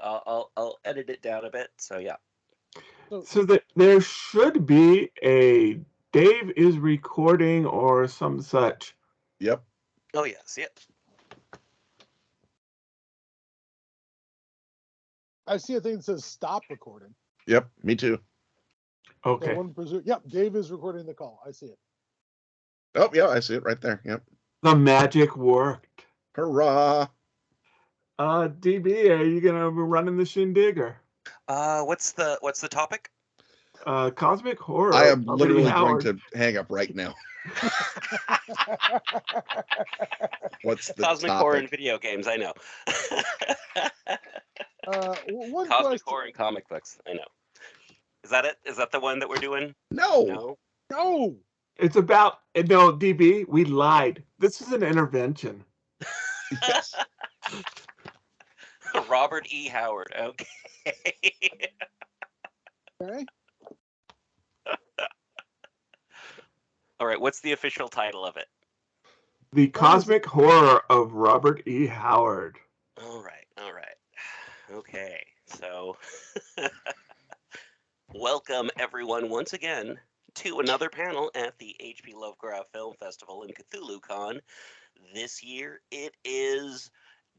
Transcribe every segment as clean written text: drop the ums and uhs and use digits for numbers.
I'll edit it down a bit. So yeah. So that there should be a Dave is recording or some such. Yep. Oh yes, yep. I see a thing that says stop recording. Yep. Me too. Okay. So one presume, yep, Dave is recording the call. I see it. Oh, yeah, I see it right there. Yep. The magic worked. Hurrah. DB, are you gonna be running the shindig or? What's the topic? Cosmic Horror. I am Robert E. literally Howard. going to hang up right now. What's the Cosmic topic? Horror and video games? I know. One Cosmic question. Horror and comic books. I know. Is that it? Is that the one that we're doing? No. No. It's about no DB. We lied. This is an intervention. Yes. Robert E. Howard. Okay. Okay. All right. What's the official title of it? The Cosmic Horror of Robert E. Howard. All right. All right. Okay. So, welcome everyone once again to another panel at the H.P. Lovecraft Film Festival in Cthulhu Con. This year it is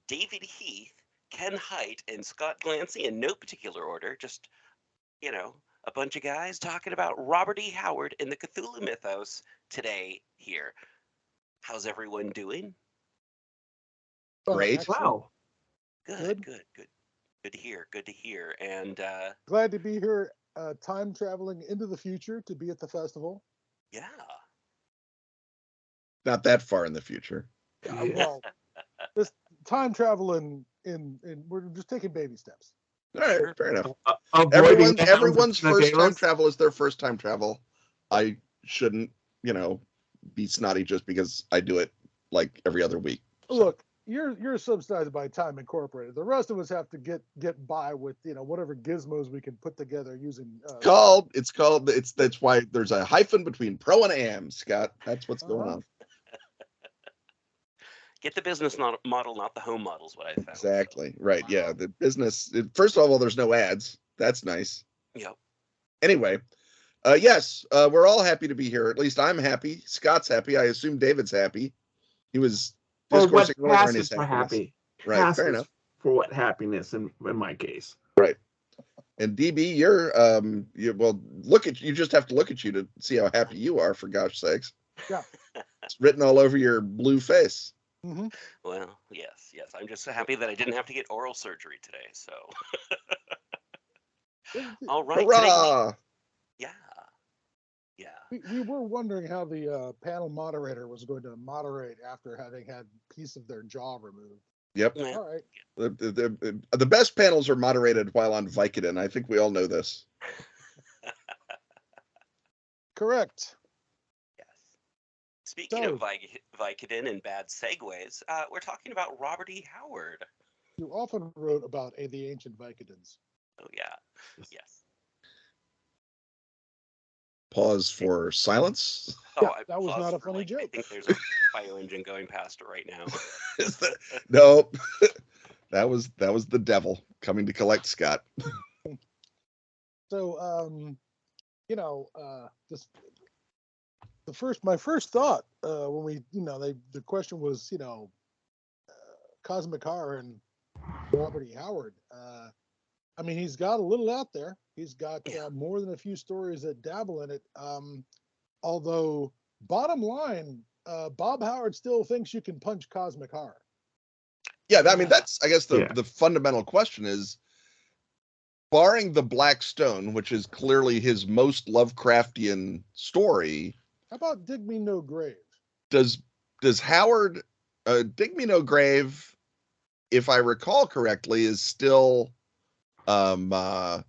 David Heath, Ken Hite, and Scott Glancy in no particular order. Just, a bunch of guys talking about Robert E. Howard and the Cthulhu mythos today here. How's everyone doing? Great. Wow. Good to hear. Good to hear. And Glad to be here. Time traveling into the future to be at the festival. yeah. Not that far in the future. Yeah. Well, this time travel in we're just taking baby steps. All right, fair enough. Avoiding Everyone's the first time Daedalus. travel is their first time travel. I shouldn't, be snotty just because I do it like every other week. So. Look, you're subsidized by Time Incorporated. The rest of us have to get by with whatever gizmos we can put together using. That's why there's a hyphen between pro and am, Scott. That's what's going on. Get the business model, not the home model, is what I found. Exactly. Right. Yeah. The business. First of all, there's no ads. That's nice. Yep. Anyway, yes, we're all happy to be here. At least I'm happy. Scott's happy. I assume David's happy. He was discoursing What earlier on his passes for happiness. happy. Right. Passes Fair enough. For what happiness in my case. Right. And DB, you just have to look at you to see how happy you are, for gosh sakes. Yeah. It's written all over your blue face. Mm-hmm. Well, yes. I'm just so happy that I didn't have to get oral surgery today. So, all right. Hurrah! Yeah. We were wondering how the panel moderator was going to moderate after having had a piece of their jaw removed. Yep. Yeah. All right. The best panels are moderated while on Vicodin. I think we all know this. Correct. Yes. Speaking of Vicodin and bad segues, we're talking about Robert E. Howard. You often wrote about the ancient Vicodins. Oh yeah. Yes. Pause for silence. Yeah, Oh, that was not a funny I joke. think there's a fire engine going past it right now. No, that was the devil coming to collect Scott. So, just my first thought when we, the question was, Cosmic Horror and Robert E. Howard. I mean, he's got a little out there. He's got more than a few stories that dabble in it. Although, bottom line, Bob Howard still thinks you can punch Cosmic Horror. Yeah, I mean, that's, I guess, the fundamental question is, barring the Black Stone, which is clearly his most Lovecraftian story. How about Dig Me No Grave? Does Howard, Dig Me No Grave, if I recall correctly, is still, I mean,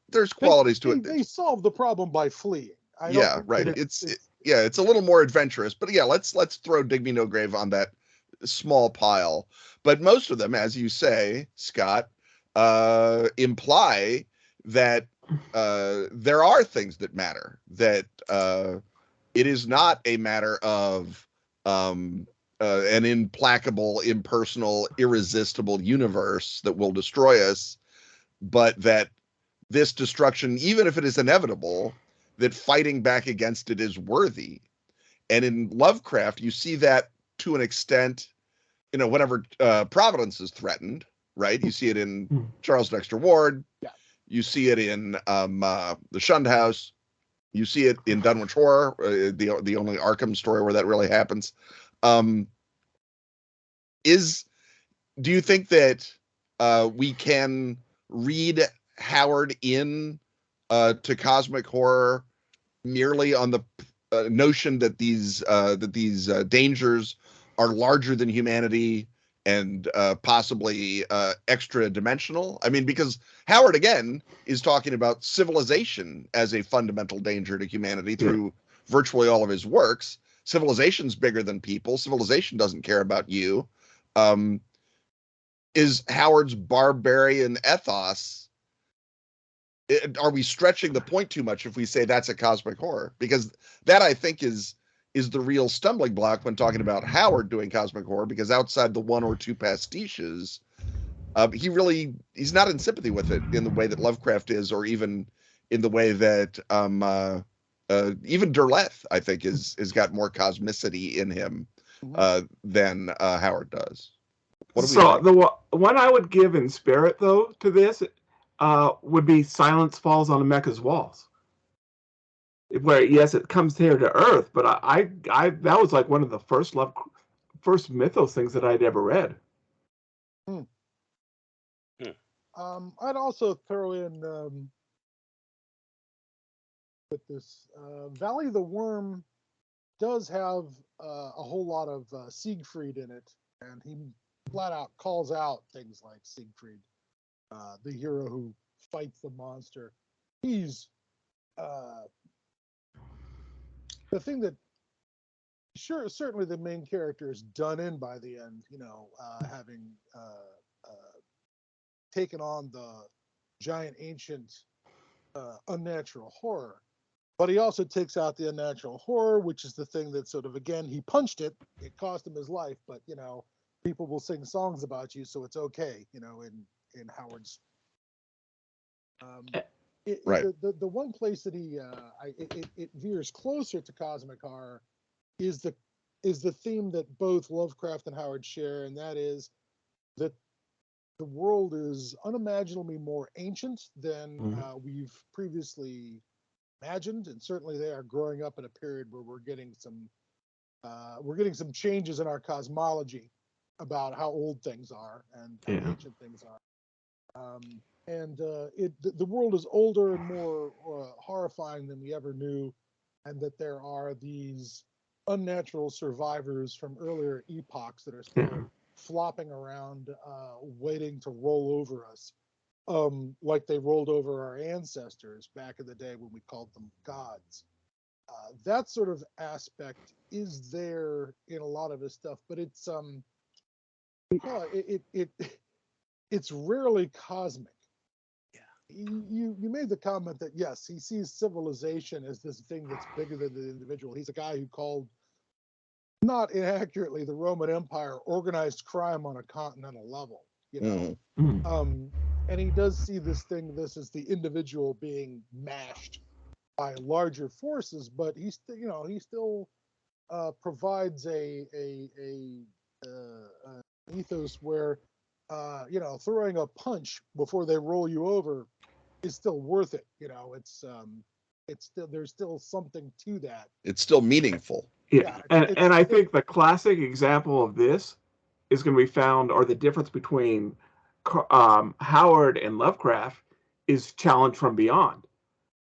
there's qualities to it. They solve the problem by fleeing. Right. It's a little more adventurous, but yeah, let's throw Dig Me No Grave on that small pile. But most of them, as you say, Scott, imply that there are things that matter. That it is not a matter of an implacable, impersonal, irresistible universe that will destroy us, but that this destruction, even if it is inevitable, that fighting back against it is worthy. And in Lovecraft, you see that to an extent, whenever Providence is threatened, right? You see it in Charles Dexter Ward. Yeah. You see it in The Shunned House. You see it in Dunwich Horror, the only Arkham story where that really happens. Do you think that we can read Howard in to Cosmic Horror merely on the notion that these dangers are larger than humanity and possibly extra dimensional? I mean, because Howard again is talking about civilization as a fundamental danger to humanity through virtually all of his works. Civilization's bigger than people. Civilization doesn't care about you. Is Howard's barbarian ethos, are we stretching the point too much if we say that's a cosmic horror? Because that, I think, is the real stumbling block when talking about Howard doing cosmic horror, because outside the one or two pastiches, he's not in sympathy with it in the way that Lovecraft is, or even in the way that even Derleth, I think, has got more cosmicity in him than Howard does. So the one I would give in spirit, though, to this would be Silence Falls on Mecca's Walls, where yes, it comes here to Earth, but I that was like one of the first mythos things that I'd ever read. I'd also throw in with this Valley of the Worm does have a whole lot of Siegfried in it, and he flat out calls out things like Siegfried, the hero who fights the monster. He's the thing that certainly the main character is done in by the end, having taken on the giant ancient unnatural horror. But he also takes out the unnatural horror, which is the thing that sort of, again, he punched it. It cost him his life, but, people will sing songs about you, so it's okay, in Howard's. Right. The one place that it veers closer to cosmic horror is the theme that both Lovecraft and Howard share, and that is that the world is unimaginably more ancient than we've previously imagined, and certainly they are growing up in a period where we're getting some changes in our cosmology about how old things are and how ancient things are. The world is older and more horrifying than we ever knew, and that there are these unnatural survivors from earlier epochs that are still flopping around, waiting to roll over us, like they rolled over our ancestors back in the day when we called them gods. That sort of aspect is there in a lot of his stuff, but it's it's rarely cosmic. You made the comment that yes, he sees civilization as this thing that's bigger than the individual. He's a guy who called, not inaccurately, the Roman Empire organized crime on a continental level, and he does see this as the individual being mashed by larger forces, but he still provides a ethos where throwing a punch before they roll you over is still worth it. It's still, there's still something to that. It's still meaningful. Yeah, and I think the classic example of this is going to be found, or the difference between Howard and Lovecraft is Challenge from Beyond,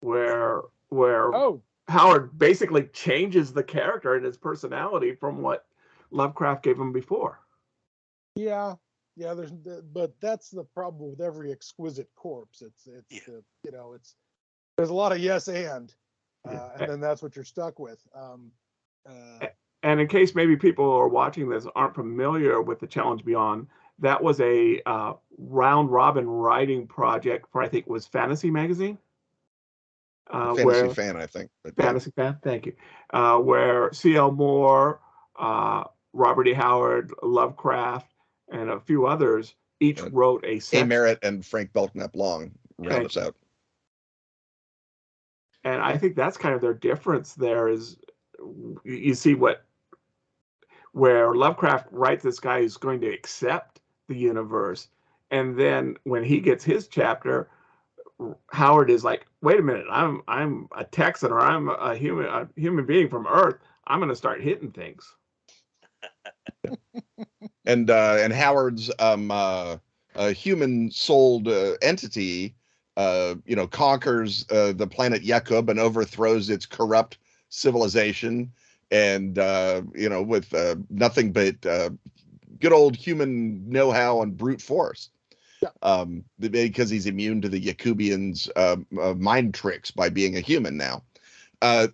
where Howard basically changes the character and his personality from what Lovecraft gave him before. Yeah, but that's the problem with every exquisite corpse. There's a lot of yes and then that's what you're stuck with. And in case maybe people who are watching this aren't familiar with the Challenge Beyond, that was a round robin writing project for, I think, was Fantasy Magazine. Fan, I think. Fantasy Fan, thank you. Where C.L. Moore, Robert E. Howard, Lovecraft, and a few others each wrote a A. section. Merritt and Frank Belknap Long round us out. And I think that's kind of their difference there is you see where Lovecraft writes this guy who's going to accept the universe. And then when he gets his chapter, Howard is like, wait a minute, I'm a Texan, or I'm a human being from Earth. I'm going to start hitting things. And Howard's human-souled entity, conquers the planet Yakub and overthrows its corrupt civilization, and with nothing but good old human know-how and brute force. Yeah. Because he's immune to the Yakubians' mind tricks by being a human now. I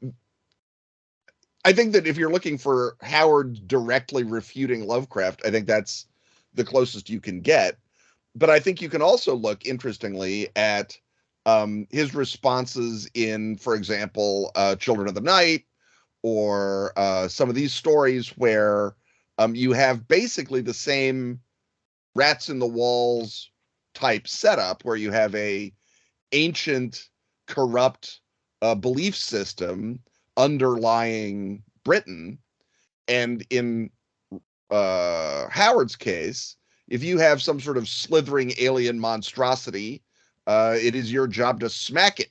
think that if you're looking for Howard directly refuting Lovecraft, I think that's the closest you can get. But I think you can also look, interestingly, at his responses in, for example, Children of the Night, or some of these stories where you have basically the same rats in the walls type setup, where you have a ancient, corrupt belief system underlying Britain. And in Howard's case, if you have some sort of slithering alien monstrosity, it is your job to smack it,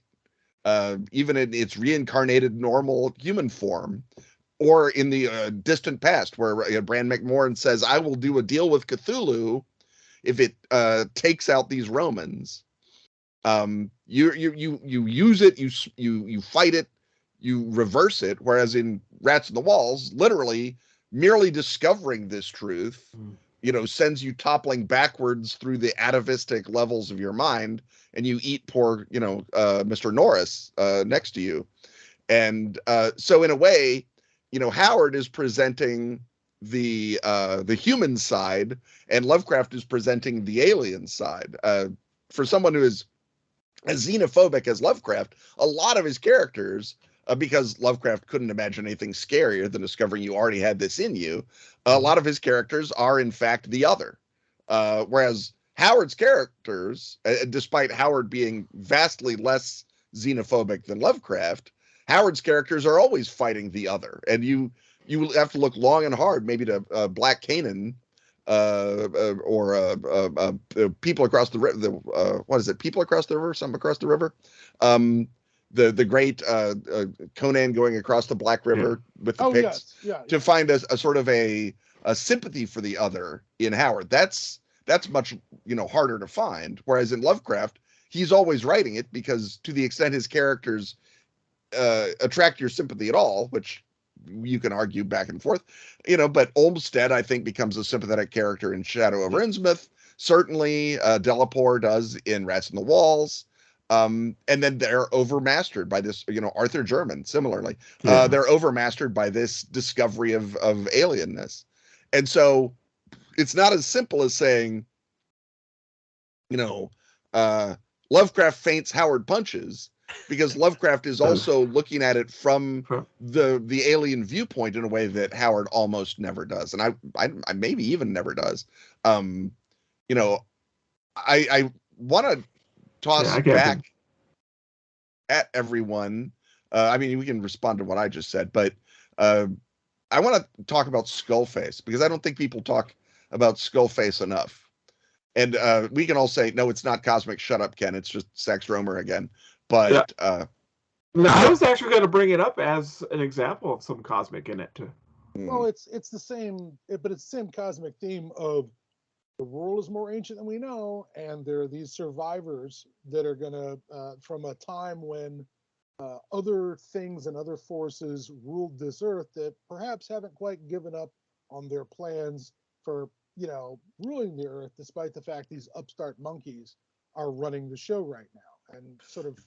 even in its reincarnated normal human form. Or in the distant past, where Bran McMorran says, I will do a deal with Cthulhu if it takes out these Romans. You use it, you fight it, you reverse it. Whereas in Rats in the Walls, literally merely discovering this truth, sends you toppling backwards through the atavistic levels of your mind, and you eat poor, Mr. Norris next to you. And so in a way, Howard is presenting the human side, and Lovecraft is presenting the alien side. For someone who is as xenophobic as Lovecraft, a lot of his characters, because Lovecraft couldn't imagine anything scarier than discovering you already had this in you, a lot of his characters are in fact the other. Whereas Howard's characters, despite Howard being vastly less xenophobic than Lovecraft, Howard's characters are always fighting the other. And you have to look long and hard, maybe to Black Canaan, or People Across the River. What is it? People Across the River? Some Across the River? The great Conan going across the Black River with the Picts, to find a sort of a sympathy for the other in Howard. That's much harder to find. Whereas in Lovecraft, he's always writing it, because to the extent his characters attract your sympathy at all, which you can argue back and forth, but Olmsted, I think, becomes a sympathetic character in Shadow over Innsmouth. Certainly, Delaporte does in Rats in the Walls. And then they're overmastered by this, Arthur German, similarly. They're overmastered by this discovery of alienness. And so it's not as simple as saying, Lovecraft faints, Howard punches, because Lovecraft is also looking at it from the alien viewpoint in a way that Howard almost never does, and I maybe even never does. I want to toss back at everyone. We can respond to what I just said, but I want to talk about Skullface, because I don't think people talk about Skullface enough. And we can all say, no, it's not cosmic. Shut up, Ken. It's just Sax Romer again. But no, I was actually going to bring it up as an example of some cosmic in it too. Well, it's the same, but it's the same cosmic theme of the world is more ancient than we know, and there are these survivors that are going to, from a time when other things and other forces ruled this earth, that perhaps haven't quite given up on their plans for ruling the earth, despite the fact these upstart monkeys are running the show right now, and sort of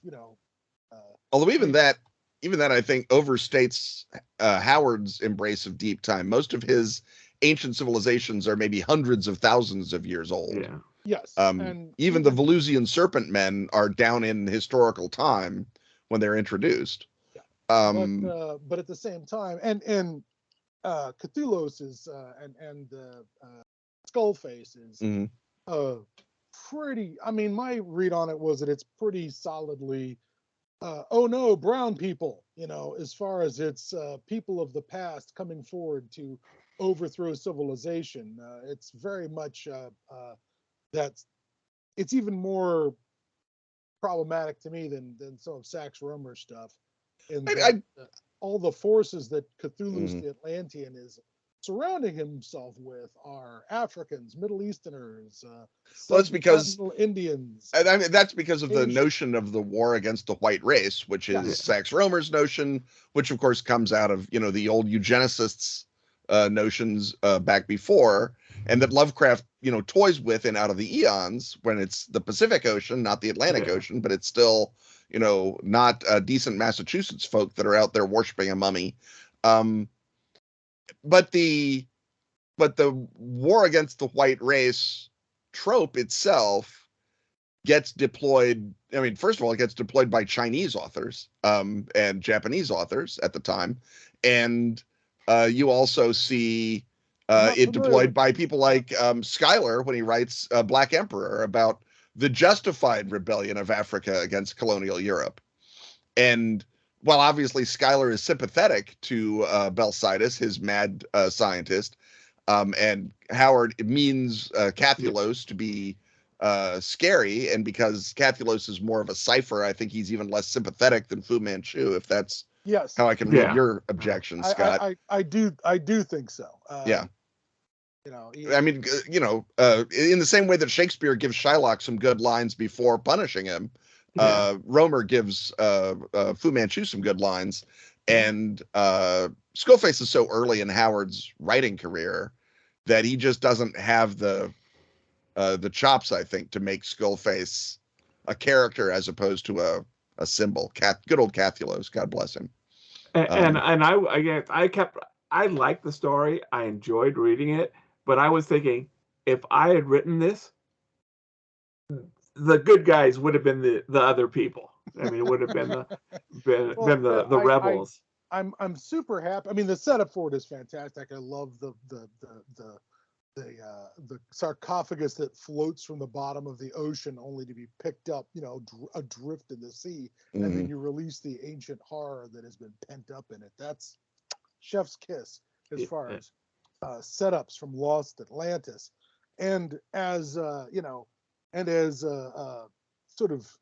although even that I think overstates Howard's embrace of deep time. Most of his ancient civilizations are maybe hundreds of thousands of years old. Yeah. Yes. And even the Velusian serpent men are down in historical time when they're introduced. Yeah. But at the same time, and Cthulhu's is and Skullface is Mhm. pretty. I mean, my read on it was that it's pretty solidly. Oh no, brown people. As far as it's people of the past coming forward to overthrow civilization, it's very much that's. It's even more problematic to me than some of Sax Romer's stuff, in that all the forces that Cthulhu's Mhm. the Atlantean is surrounding himself with are Africans, Middle Easterners, Well, it's because Sentinel Indians, I mean, that's because of the Asian. notion of the war against the white race, which Yeah. is Sax Romer's notion, which of course comes out of the old eugenicists' notions back before, and that Lovecraft toys with and out of the eons when it's the Pacific Ocean, not the Atlantic Yeah. Ocean, but it's still not decent Massachusetts folk that are out there worshiping a mummy. But the war against the white race trope itself gets deployed. I mean, first of all, it gets deployed by Chinese authors and Japanese authors at the time, and you also see it deployed by people like Schuyler when he writes Black Emperor about the justified rebellion of Africa against colonial Europe. And while obviously Schuyler is sympathetic to Belsidus, his mad scientist, and Howard means Cathulos to be scary, and because Cathulos is more of a cipher, I think he's even less sympathetic than Fu Manchu, if that's Yes, how I can read Yeah. your objection, Scott. I do think so. Yeah. He, I mean, in the same way that Shakespeare gives Shylock some good lines before punishing him, Yeah. Romer gives Fu Manchu some good lines, and Skullface is so early in Howard's writing career that he just doesn't have the chops, I think, to make Skullface a character as opposed to a symbol. Good old Cathulos, God bless him. And I liked the story. I enjoyed reading it, but I was thinking, if I had written this, the good guys would have been the other people. I mean, it would have been the rebels. I'm super happy. I mean, the setup for it is fantastic. I love the sarcophagus that floats from the bottom of the ocean only to be picked up, adrift in the sea, and then you release the ancient horror that has been pent up in it. That's chef's kiss as far as setups from Lost Atlantis, and as and as sort of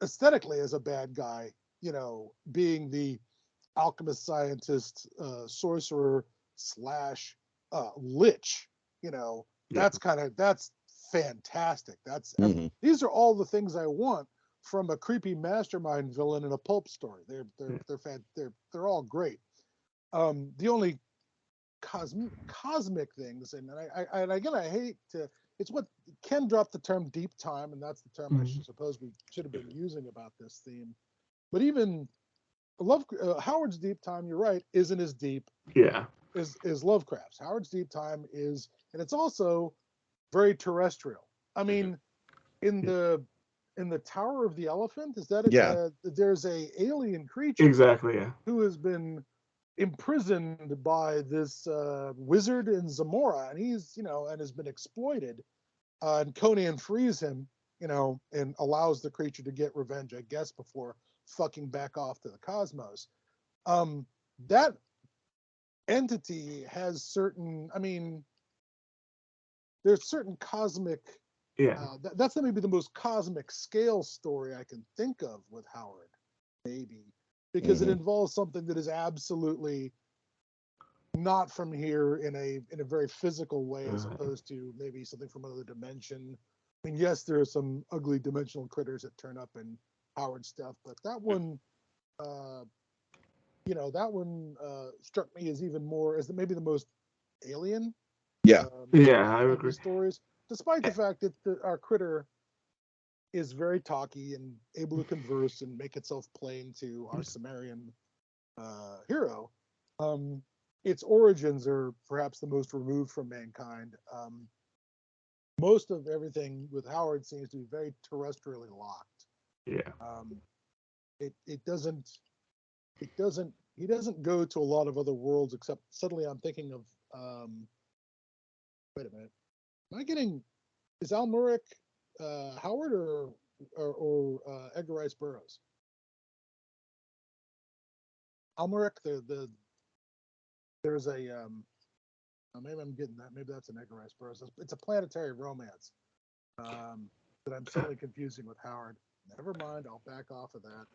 aesthetically as a bad guy, being the alchemist, scientist, sorcerer slash lich. That's fantastic. These are all the things I want from a creepy mastermind villain in a pulp story. They're all great. The only cosmic things, and I hate to. It's what Ken dropped the term deep time, and that's the term I suppose we should have been using about this theme. But even Howard's deep time, you're right, isn't as deep. Yeah. Is Lovecraft's. Howard's deep time is, and it's also very terrestrial. I mean, in the Tower of the Elephant, is that there's a alien creature Exactly. Yeah. who has been imprisoned by this wizard in Zamora, and he's and has been exploited. And Conan frees him, and allows the creature to get revenge, I guess, before fucking back off to the cosmos. That entity has certain. I mean, there's certain cosmic. That's maybe the most cosmic scale story I can think of with Howard, maybe, because it involves something that is absolutely not from here in a very physical way, as opposed to maybe something from another dimension. I mean, yes, there are some ugly dimensional critters that turn up in Howard stuff, but that one, struck me as even more as maybe the most alien. I agree. Stories, despite the fact that our critter is very talky and able to converse and make itself plain to our Sumerian hero. Its origins are perhaps the most removed from mankind. Most of everything with Howard seems to be very terrestrially locked. Yeah. It doesn't. he doesn't go to a lot of other worlds, except suddenly I'm thinking of wait a minute. Am I getting, is Almuric Howard or Edgar Rice Burroughs? Almuric, there's a maybe I'm getting that. Maybe that's an Edgar Rice Burroughs. It's a planetary romance that I'm suddenly confusing with Howard. Never mind, I'll back off of that.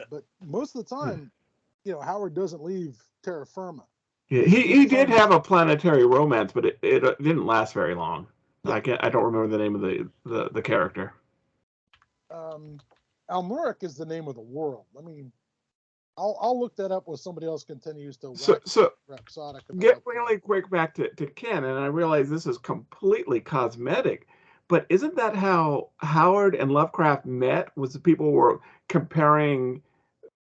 But most of the time, Howard doesn't leave terra firma. Yeah, he did have a planetary romance, but it didn't last very long. I don't remember the name of the character. Almuric is the name of the world. I mean, I'll look that up while somebody else continues to rhapsodic about. Get really quick back to Ken, and I realize this is completely cosmetic, but isn't that how Howard and Lovecraft met? Was the people were comparing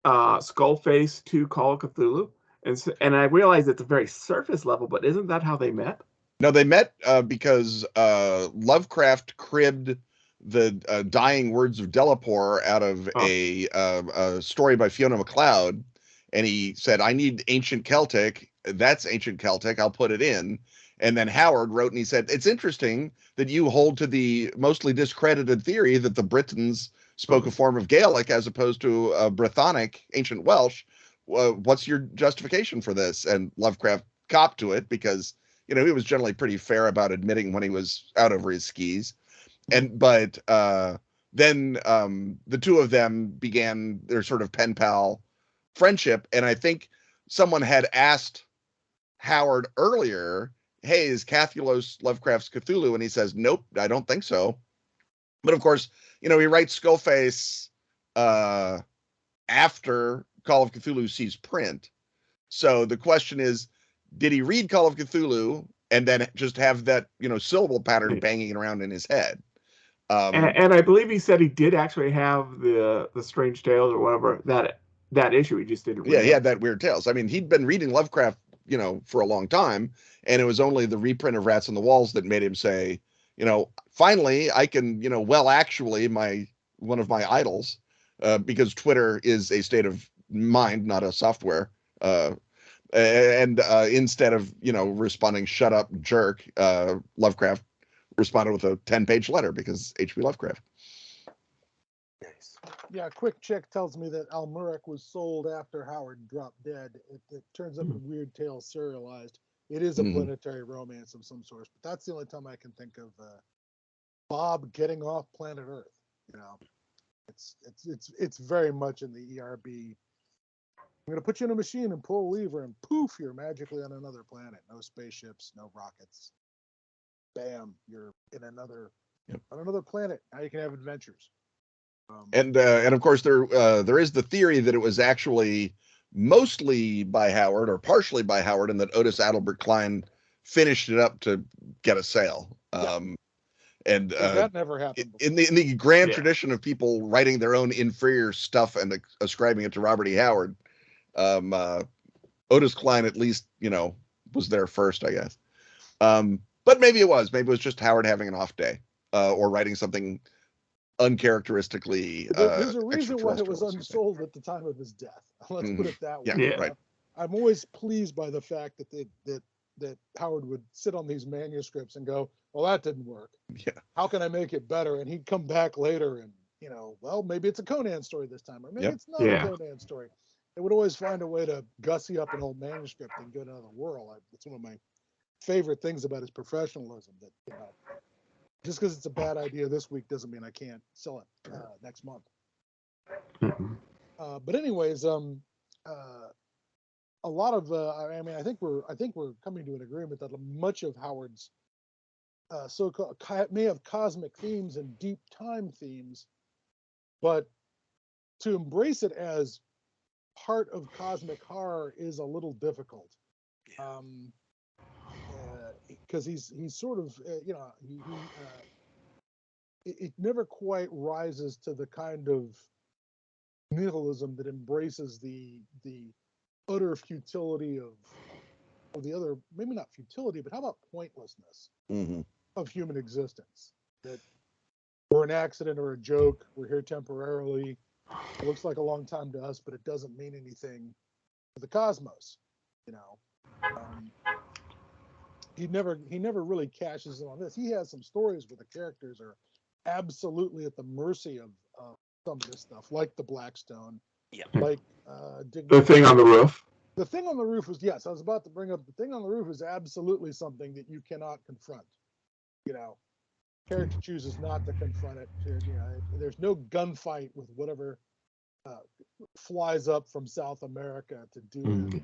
Skullface to Call of Cthulhu? And I realize it's a very surface level, but isn't that how they met? No, they met because Lovecraft cribbed the dying words of Delapore out of a story by Fiona MacLeod, and he said, I need ancient Celtic. That's ancient Celtic. I'll put it in. And then Howard wrote and he said, it's interesting that you hold to the mostly discredited theory that the Britons spoke a form of Gaelic as opposed to Brythonic, ancient Welsh. What's your justification for this? And Lovecraft copped to it because, he was generally pretty fair about admitting when he was out over his skis. But then the two of them began their sort of pen pal friendship. And I think someone had asked Howard earlier, hey, is Cathulos Lovecraft's Cthulhu? And he says, nope, I don't think so. But of course, he writes Skullface after Call of Cthulhu sees print. So the question is, did he read Call of Cthulhu and then just have that, syllable pattern banging around in his head? And I believe he said he did actually have the Strange Tales or whatever, that issue. He just didn't read it. He had that Weird Tales. I mean, he'd been reading Lovecraft, for a long time, and it was only the reprint of Rats on the Walls that made him say, finally I can, actually one of my idols, because Twitter is a state of mind, not a software. And instead of, responding, shut up, jerk, Lovecraft responded with a 10-page letter because H.P. Lovecraft. Nice. Yeah, a quick check tells me that Almuric was sold after Howard dropped dead. It turns up in Weird Tales serialized. It is a planetary romance of some sort, but that's the only time I can think of Bob getting off planet Earth. It's very much in the ERB. I'm going to put you in a machine and pull a lever and poof, you're magically on another planet. No spaceships, no rockets. Bam, you're in on another planet. Now you can have adventures. And of course there is the theory that it was actually mostly by Howard or partially by Howard, and that Otis Adelbert Klein finished it up to get a sale. And that never happened in the grand tradition of people writing their own inferior stuff and ascribing it to Robert E. Howard. Otis Klein at least, was there first, I guess. But maybe it was just Howard having an off day, or writing something uncharacteristically. There's a reason why it was unsold at the time of his death. Let's put it that way. Yeah, right. I'm always pleased by the fact that Howard would sit on these manuscripts and go, well, that didn't work. Yeah. How can I make it better? And he'd come back later and, well, maybe it's a Conan story this time, or maybe it's not a Conan story. They would always find a way to gussy up an old manuscript and go to another world. It's one of my favorite things about his professionalism, that, just because it's a bad idea this week doesn't mean I can't sell it next month. But anyways, a lot of I think we're coming to an agreement that much of Howard's so-called may have cosmic themes and deep time themes, but to embrace it as part of cosmic horror is a little difficult. Because he's sort of it never quite rises to the kind of nihilism that embraces the utter futility of the other, maybe not futility, but how about pointlessness of human existence? That we're an accident or a joke, we're here temporarily, It looks like a long time to us, but it doesn't mean anything to the cosmos. You know, he never really cashes in on this. He has some stories where the characters are absolutely at the mercy of some of this stuff, like the Blackstone, Yeah. like The thing on the roof. The thing on the roof was, yes, I was about to bring up, the thing on the roof is absolutely something that you cannot confront. You know, character chooses not to confront it. You know, there's no gunfight with whatever flies up from South America to do with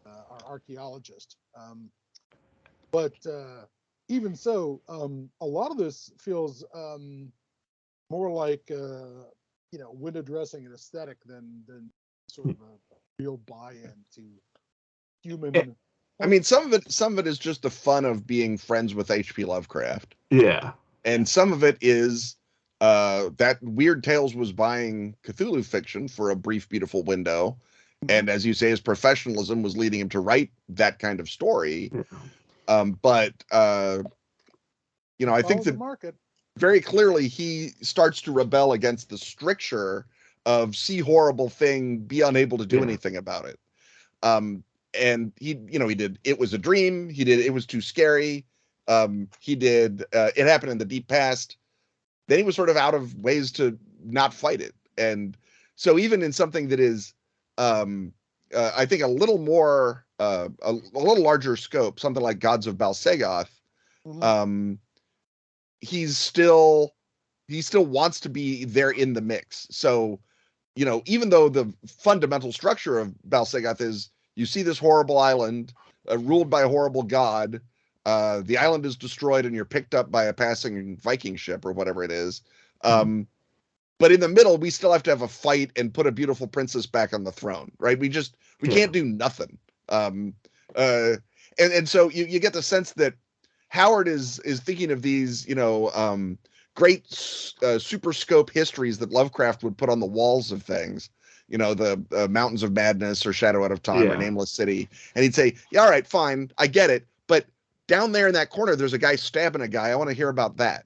our archaeologist. But even so, a lot of this feels more like you know, window dressing and aesthetic than sort of a real buy-in to human. I mean, some of it is just the fun of being friends with H.P. Lovecraft. Yeah. And some of it is that Weird Tales was buying Cthulhu fiction for a brief, beautiful window. And as you say, his professionalism was leading him to write that kind of story. But you know, I think that market. Very clearly he starts to rebel against the stricture of see horrible thing, be unable to do anything about it. And he did It Was a Dream. He did It Was Too Scary. He did It Happened in the Deep Past. Then he was sort of out of ways to not fight it. And so even in something that is, I think, a little more, a little larger scope, something like Gods of Balsagoth, he still wants to be there in the mix. So, you know, even though the fundamental structure of Balsagoth is you see this horrible island ruled by a horrible god, the island is destroyed and you're picked up by a passing Viking ship or whatever it is. But in the middle, we still have to have a fight and put a beautiful princess back on the throne, right? We can't do nothing. And so you get the sense that Howard is thinking of these, you know, great super scope histories that Lovecraft would put on the walls of things, you know, the Mountains of Madness or Shadow Out of Time or Nameless City. And he'd say, yeah, all right, fine, I get it. But down there in that corner, there's a guy stabbing a guy. I want to hear about that.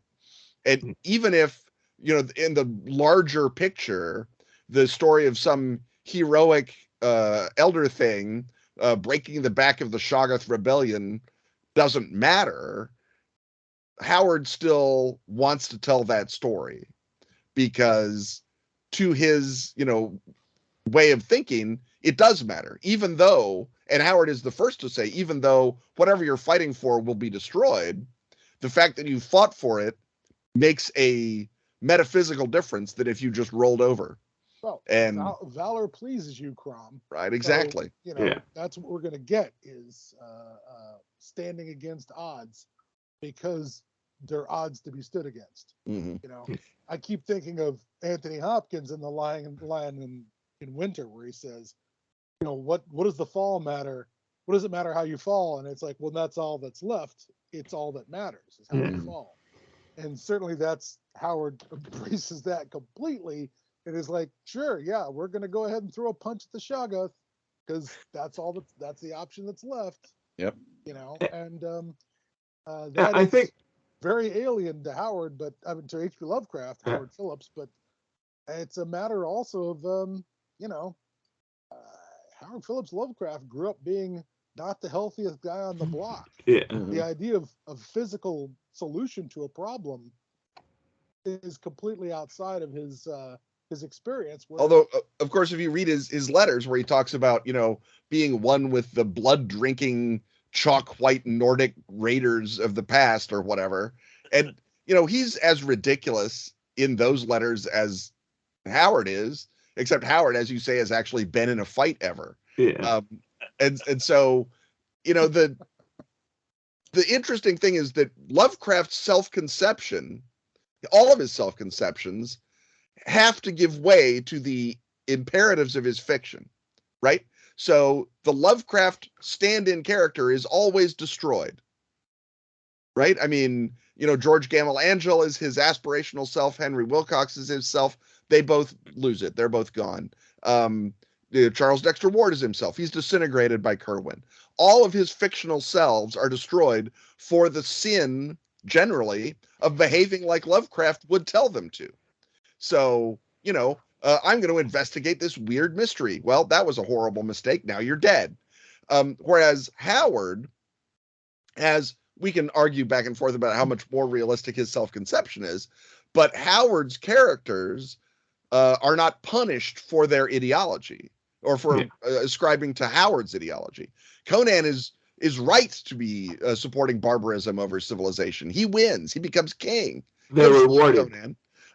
And even if, you know, in the larger picture, the story of some heroic elder thing breaking the back of the Shoggoth Rebellion doesn't matter, Howard still wants to tell that story because to his, you know, way of thinking, it does matter, even though, and Howard is the first to say, even though whatever you're fighting for will be destroyed, the fact that you fought for it makes a metaphysical difference than if you just rolled over. Well, and valor pleases you, Crom. Right, exactly. So, you know, that's what we're going to get is standing against odds because they're odds to be stood against. You know, I keep thinking of Anthony Hopkins in The Lion in Winter, where he says, you know, what does the fall matter? What does it matter how you fall? And it's like, well, that's all that's left. It's all that matters is how you fall. And certainly that's Howard embraces that completely. It is like, sure, yeah, we're going to go ahead and throw a punch at the Shoggoth because that's the option that's left. Yep. You know, and I think very alien to Howard, but I mean to H.P. Lovecraft, Howard Phillips, but it's a matter also of you know, Howard Phillips Lovecraft grew up being not the healthiest guy on the block. The idea of physical solution to a problem is completely outside of his experience. Although, of course, if you read his letters where he talks about, you know, being one with the blood-drinking, chalk-white Nordic raiders of the past or whatever, and, you know, he's as ridiculous in those letters as Howard is, except Howard, as you say, has actually been in a fight ever. And so, you know, the interesting thing is that Lovecraft's self-conception, all of his self-conceptions, have to give way to the imperatives of his fiction, right? So the Lovecraft stand-in character is always destroyed, right? I mean, you know, George Gamble Angel is his aspirational self. Henry Wilcox is his self. They both lose it. They're both gone. Charles Dexter Ward is himself. He's disintegrated by Kerwin. All of his fictional selves are destroyed for the sin, generally, of behaving like Lovecraft would tell them to. So, you know, I'm going to investigate this weird mystery. Well, that was a horrible mistake. Now you're dead. Whereas Howard, as we can argue back and forth about how much more realistic his self-conception is, but Howard's characters are not punished for their ideology or for ascribing to Howard's ideology. Conan is right to be supporting barbarism over civilization. He wins. He becomes king. They're rewarded.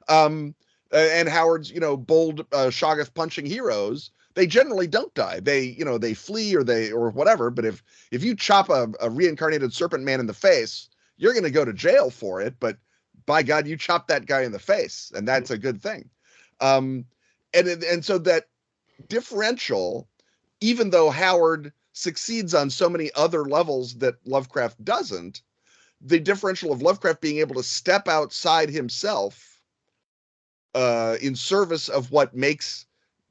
Conan. And Howard's, bold Shoggoth punching heroes, they generally don't die. They flee or whatever. But if you chop a reincarnated serpent man in the face, you're going to go to jail for it. But by God, you chop that guy in the face, and that's a good thing. And so that differential, even though Howard succeeds on so many other levels that Lovecraft doesn't, the differential of Lovecraft being able to step outside himself in service of what makes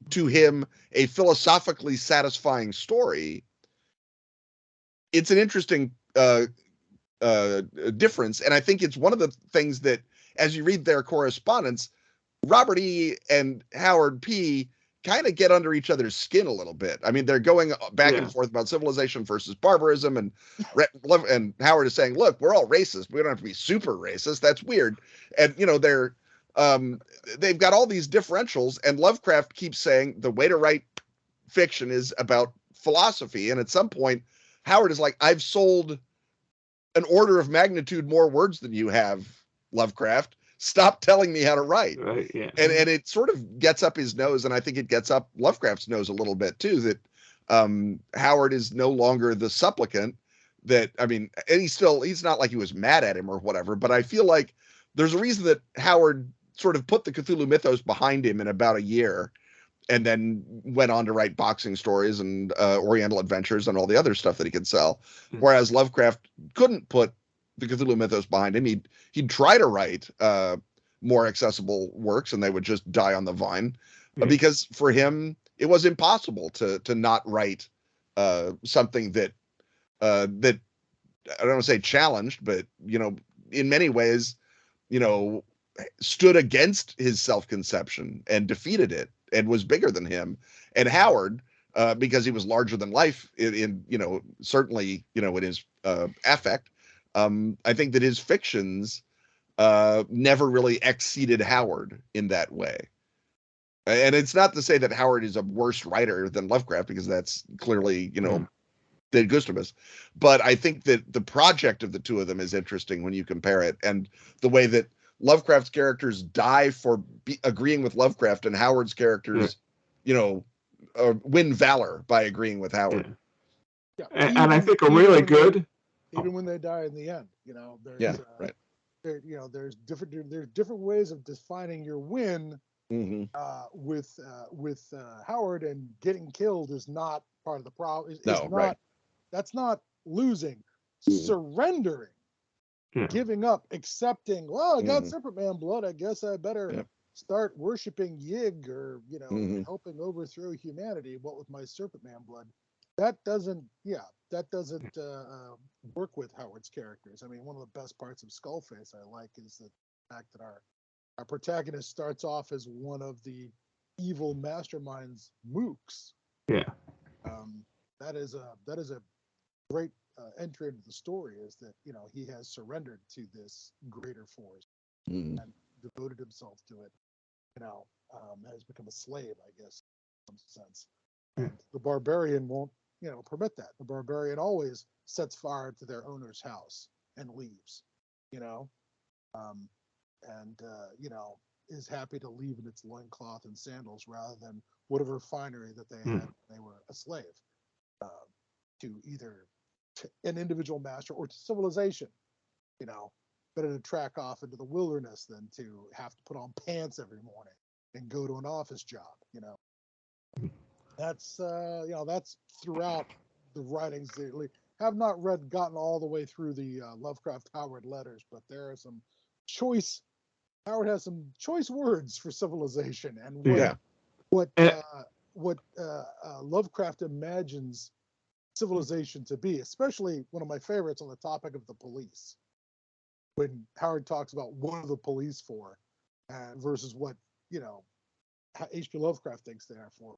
to him a philosophically satisfying story, it's an interesting difference. And I think it's one of the things that, as you read their correspondence, Robert E. and Howard P. kind of get under each other's skin a little bit. I mean, they're going back and forth about civilization versus barbarism, and Howard is saying, look, we're all racist. We don't have to be super racist. That's weird. And, they've got all these differentials, and Lovecraft keeps saying the way to write fiction is about philosophy. And at some point, Howard is like, I've sold an order of magnitude more words than you have, Lovecraft. Stop telling me how to write. Right, yeah. And it sort of gets up his nose, and I think it gets up Lovecraft's nose a little bit too, that Howard is no longer the supplicant that, and he's not like he was mad at him or whatever, but I feel like there's a reason that Howard sort of put the Cthulhu mythos behind him in about a year, and then went on to write boxing stories and Oriental Adventures and all the other stuff that he could sell. Whereas Lovecraft couldn't put the Cthulhu mythos behind him. He'd try to write more accessible works, and they would just die on the vine, because for him it was impossible to not write something that I don't want to say challenged, but in many ways, stood against his self-conception and defeated it and was bigger than him. And Howard, because he was larger than life in certainly in his affect, I think that his fictions never really exceeded Howard in that way. And it's not to say that Howard is a worse writer than Lovecraft, because that's clearly the Gustavus. But I think that the project of the two of them is interesting when you compare it, and the way that Lovecraft's characters die for agreeing with Lovecraft, and Howard's characters, win valor by agreeing with Howard. Yeah. And I think a really good, even when they die in the end, there's right. There's different ways of defining your win. With Howard, and getting killed is not part of the problem. That's not losing. Surrendering, giving up, accepting. Well, I got Superman blood. I guess I better start worshiping Yig, or helping overthrow humanity. What with my Superman blood? That doesn't work with Howard's characters. I mean, one of the best parts of Skullface I like is the fact that our protagonist starts off as one of the evil masterminds, mooks. Yeah. That is a great entry into the story, is that he has surrendered to this greater force and devoted himself to it. Has become a slave, I guess, in some sense. And the barbarian won't permit that. The barbarian always sets fire to their owner's house and leaves. Is happy to leave in its loincloth and sandals rather than whatever finery that they had when they were a slave, to either an individual master or to civilization. Better to track off into the wilderness than to have to put on pants every morning and go to an office job. That's that's throughout the writings. They have not gotten all the way through the Lovecraft Howard letters, but there are some choice. Howard has some choice words for civilization and what Lovecraft imagines civilization to be. Especially one of my favorites on the topic of the police, when Howard talks about what are the police for, versus what H.P. Lovecraft thinks they are for.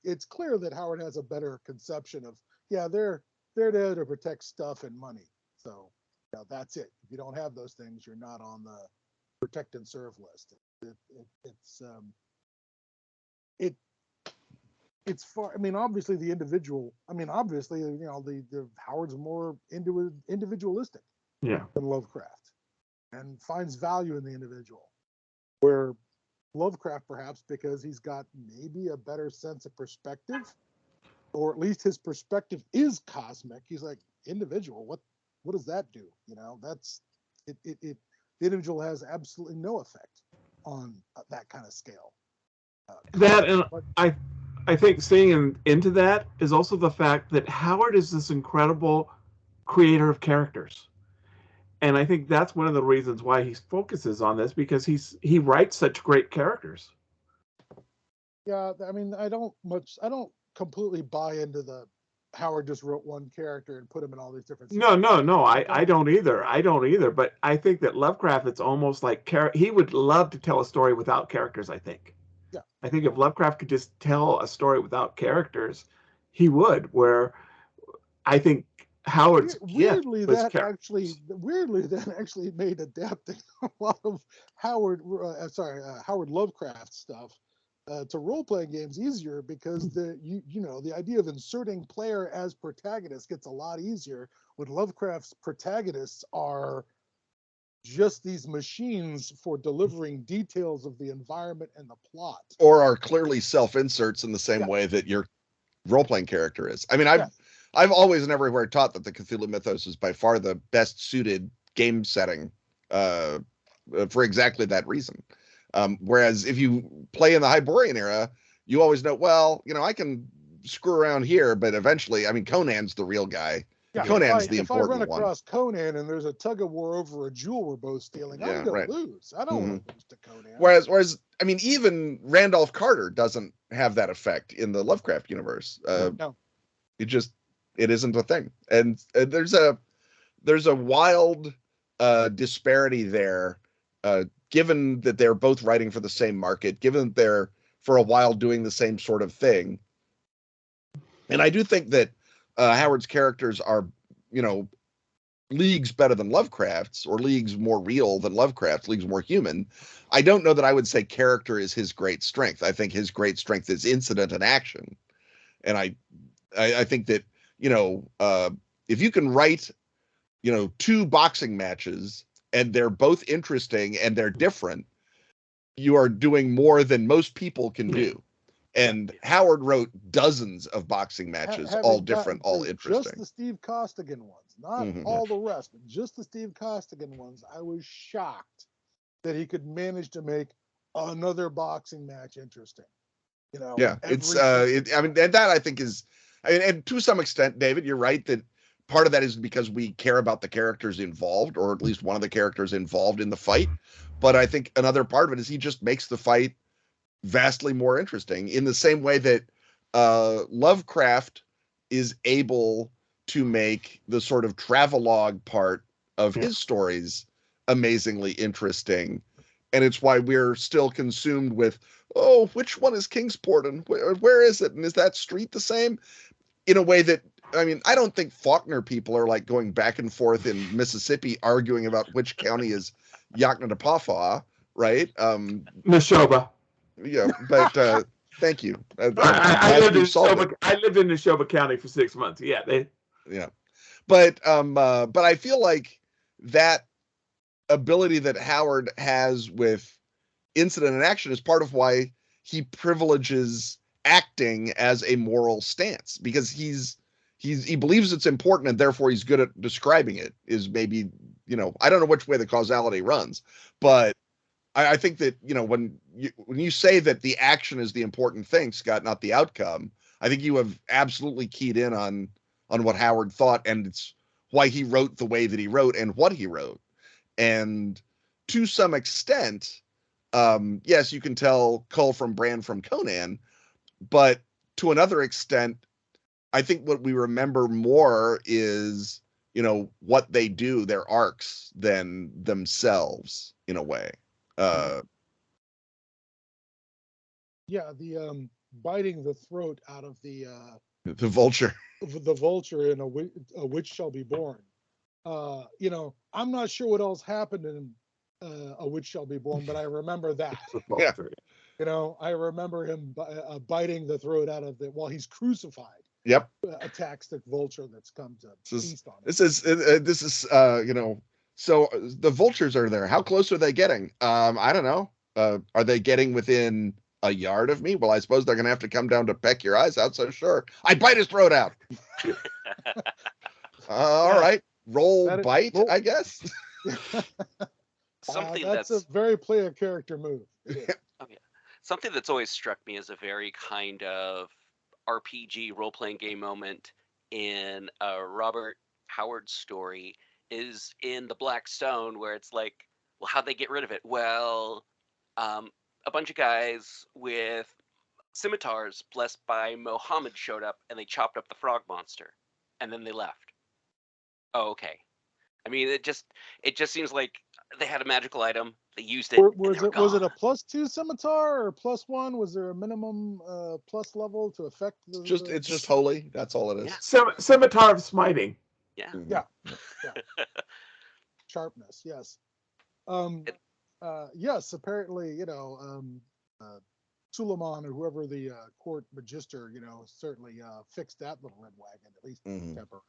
It's clear that Howard has a better conception of, yeah, they're there to protect stuff and money. So that's it. If you don't have those things, you're not on the protect and serve list. It's far. I mean, obviously the individual. I mean, obviously, the Howard's more individualistic Yeah. than Lovecraft, and finds value in the individual. Where Lovecraft, perhaps because he's got maybe a better sense of perspective, or at least his perspective is cosmic. He's like, individual. What does that do? That's it. The individual has absolutely no effect on that kind of scale. That, and I think seeing into that is also the fact that Howard is this incredible creator of characters. And I think that's one of the reasons why he focuses on this, because he writes such great characters. Yeah, I mean, I don't completely buy into the Howard just wrote one character and put him in all these different situations. No, I don't either. I don't either. But I think that Lovecraft, it's almost like he would love to tell a story without characters, I think. Yeah. I think if Lovecraft could just tell a story without characters, he would. Where I think Howard's weirdly that actually made adapting a lot of Howard Lovecraft stuff to role-playing games easier, because the idea of inserting player as protagonist gets a lot easier when Lovecraft's protagonists are just these machines for delivering details of the environment and the plot, or are clearly self-inserts in the same way that your role-playing character is. I mean, I've always and everywhere taught that the Cthulhu mythos is by far the best suited game setting for exactly that reason. Whereas if you play in the Hyborian era, you always know, well, I can screw around here, but eventually, I mean, Conan's the real guy. Yeah, Conan's the important one. If I run across Conan and there's a tug of war over a jewel we're both stealing, I'm going to lose. I don't want to lose to Conan. Whereas, I mean, even Randolph Carter doesn't have that effect in the Lovecraft universe. No. It isn't a thing. And there's a wild disparity there, given that they're both writing for the same market, given that they're for a while doing the same sort of thing. And I do think that Howard's characters are, leagues better than Lovecraft's, or leagues more real than Lovecraft's, leagues more human. I don't know that I would say character is his great strength. I think his great strength is incident and action. And I think that, if you can write, 2 boxing matches and they're both interesting and they're different, you are doing more than most people can do. And Howard wrote dozens of boxing matches, all different, all interesting. Just the Steve Costigan ones, not all the rest, but just the Steve Costigan ones. I was shocked that he could manage to make another boxing match interesting. Yeah, it's and that I think is, and to some extent, David, you're right that part of that is because we care about the characters involved, or at least one of the characters involved in the fight. But I think another part of it is he just makes the fight vastly more interesting, in the same way that Lovecraft is able to make the sort of travelogue part of his stories amazingly interesting. And it's why we're still consumed with, which one is Kingsport and where is it? And is that street the same? In a way that, I mean, I don't think Faulkner people are like going back and forth in Mississippi arguing about which county is Yaknatapafa, right? Neshoba. Yeah, but thank you. I lived in Neshoba County for 6 months. Yeah, but I feel like that ability that Howard has with incident and action is part of why he privileges acting as a moral stance, because he believes it's important and therefore he's good at describing it. Is maybe, I don't know which way the causality runs, but I think that, when you say that the action is the important thing, Scott, not the outcome, I think you have absolutely keyed in on what Howard thought, and it's why he wrote the way that he wrote and what he wrote. And to some extent, yes, you can tell Cull from Bran from Conan, but to another extent, I think what we remember more is, what they do, their arcs, than themselves, in a way. the biting the throat out of the vulture. vulture in a witch shall be born. I'm not sure what else happened in A Witch Shall Be Born, but I remember that. Yeah. I remember him biting the throat out of while he's crucified. Yep. Attacks the vulture that's come to feast on him. This is so the vultures are there. How close are they getting? I don't know. Are they getting within a yard of me? Well, I suppose they're gonna have to come down to peck your eyes out. So sure, I bite his throat out. All right, bite, I guess. Something that's a very player character move. Oh, yeah. Something that's always struck me as a very kind of RPG role-playing game moment in a Robert Howard story is in The Black Stone, where it's like, well, how'd they get rid of it? Well, a bunch of guys with scimitars blessed by Mohammed showed up and they chopped up the frog monster, and then they left. Oh, okay. I mean, it just seems like they had a magical item, they used it, Was it a +2 scimitar or +1? Was there a minimum plus level to affect the? It's just holy. That's all it is. Yeah. Scimitar of smiting. Yeah. Yeah. Sharpness. Yes. Yes. Apparently, Suleiman or whoever the court magister, certainly fixed that little red wagon, at least temporarily.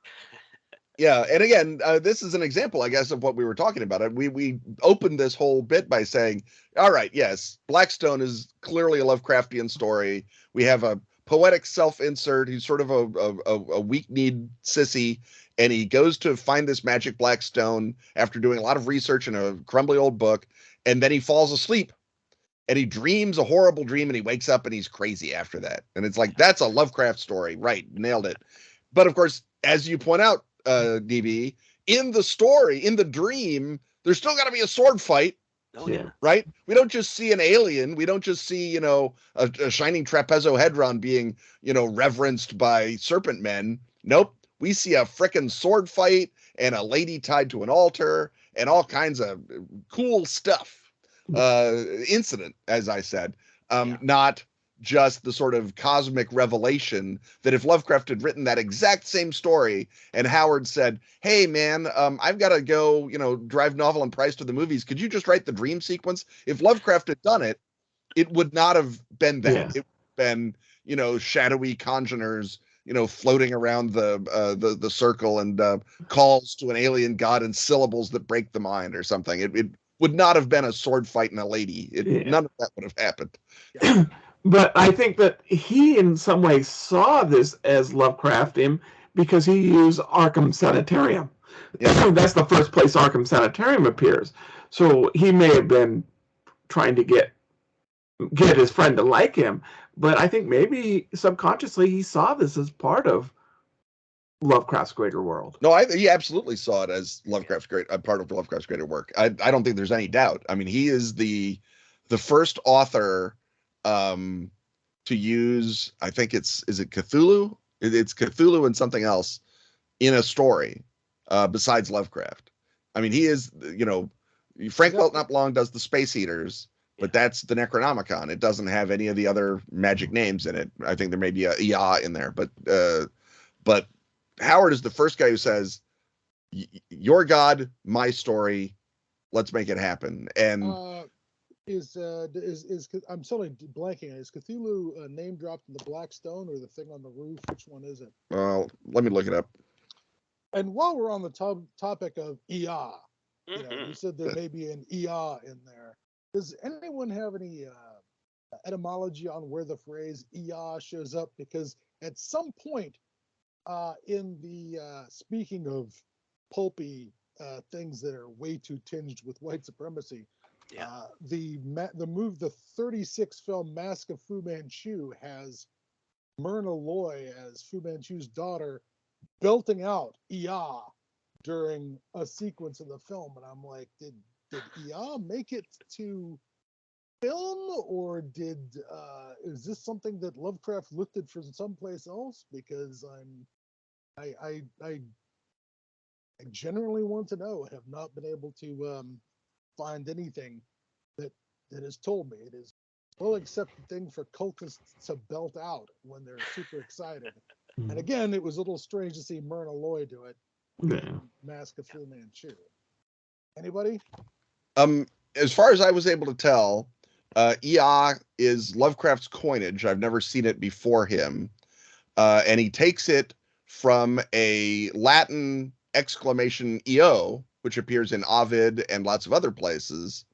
Yeah, and again, this is an example, I guess, of what we were talking about. We opened this whole bit by saying, all right, yes, Blackstone is clearly a Lovecraftian story. We have a poetic self-insert who's sort of a weak-kneed sissy, and he goes to find this magic Blackstone after doing a lot of research in a crumbly old book, and then he falls asleep, and he dreams a horrible dream, and he wakes up, and he's crazy after that. And it's like, that's a Lovecraft story. Right, nailed it. But, of course, as you point out, DB, in the story, in the dream, there's still got to be a sword fight. Oh, yeah. Right? We don't just see an alien. We don't just see, a shining trapezohedron being, reverenced by serpent men. Nope. We see a frickin' sword fight and a lady tied to an altar and all kinds of cool stuff. Incident, as I said. Not just the sort of cosmic revelation that if Lovecraft had written that exact same story and Howard said, hey man, I've got to go, drive Novel and Price to the movies. Could you just write the dream sequence? If Lovecraft had done it, it would not have been that. Yeah. It would have been, shadowy congeners, floating around the circle and calls to an alien god in syllables that break the mind or something. It would not have been a sword fight and a lady. None of that would have happened. Yeah. But I think that he, in some ways, saw this as Lovecraftian because he used Arkham Sanitarium. Yeah. That's the first place Arkham Sanitarium appears. So he may have been trying to get his friend to like him, but I think maybe subconsciously he saw this as part of Lovecraft's greater world. No, he absolutely saw it as Lovecraft's part of Lovecraft's greater work. I don't think there's any doubt. I mean, he is the first author to use, I think is it Cthulhu? It's Cthulhu and something else in a story besides Lovecraft. I mean, he is, Frank Belknap-Long does the Space Eaters, but that's the Necronomicon. It doesn't have any of the other magic names in it. I think there may be a Ia in there, but Howard is the first guy who says, your God, my story, let's make it happen. And is I'm suddenly blanking. Is Cthulhu name dropped in the Black Stone or the thing on the roof? Which one is it? Well, let me look it up. And while we're on the topic of Ia, you said there may be an Ia in there. Does anyone have any etymology on where the phrase Ia shows up? Because at some point in the speaking of pulpy things that are way too tinged with white supremacy, the 36 film Mask of Fu Manchu has Myrna Loy as Fu Manchu's daughter belting out Ia during a sequence in the film, and I'm like, did Ia make it to film, or is this something that Lovecraft looked at from someplace else? Because I generally want to know. Have not been able to find anything that has told me. It is Well, except the thing for cultists to belt out when they're super excited. And Mm. again, it was a little strange to see Myrna Loy do it Yeah. in Mask of Fu Manchu. Anybody? As far as I was able to tell, Ea is Lovecraft's coinage. I've never seen it before him. And he takes it from a Latin exclamation EO, which appears in Ovid and lots of other places,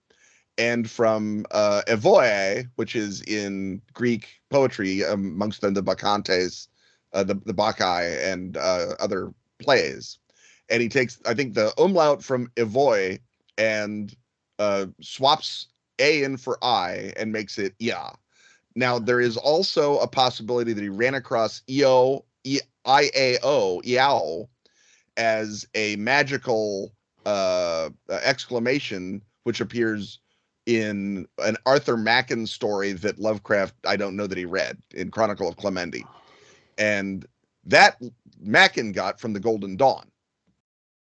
and from Evoe, which is in Greek poetry, amongst them the Bacchantes, the Bacchae, and other plays. And he takes, I think, the umlaut from Evoe and swaps A in for I and makes it Ea. Now, there is also a possibility that he ran across IAO, Iao, as a magical exclamation, which appears in an Arthur Machen story that Lovecraft, I don't know that he read, in Chronicle of Clemendi. And that Machen got from the Golden Dawn.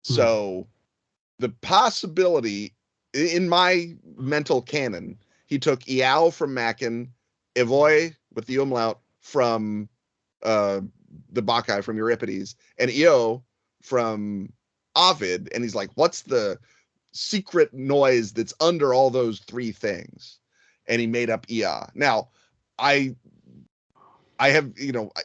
So the possibility, in my mental canon, he took Iao from Machen, Evoy with the umlaut from the Bacchae from Euripides, and Io from Ovid, and he's like, what's the secret noise that's under all those three things? And he made up Ea. Now, I have,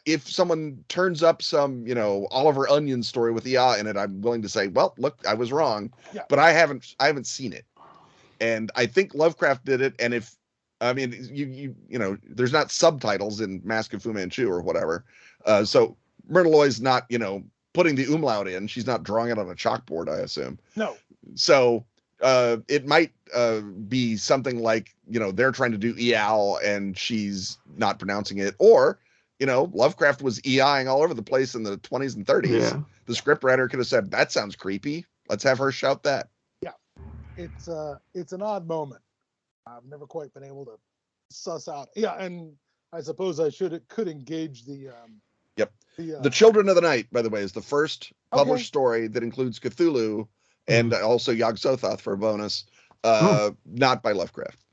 if someone turns up some, Oliver Onion story with Ea in it, I'm willing to say, well, look, I was wrong. Yeah. But I haven't seen it. And I think Lovecraft did it. And there's not subtitles in Mask of Fu Manchu or whatever. So Myrna Loy's not, putting the umlaut in. She's not drawing it on a chalkboard, I assume. No. So it might be something like, they're trying to do Eal and she's not pronouncing it. Or, Lovecraft was EIing all over the place in the 20s and 30s. Yeah. The scriptwriter could have said, that sounds creepy. Let's have her shout that. Yeah. It's an odd moment. I've never quite been able to suss out. Yeah, and I suppose I could engage the Yep. The Children of the Night, by the way, is the first published story that includes Cthulhu and also Yog-Sothoth for a bonus, not by Lovecraft.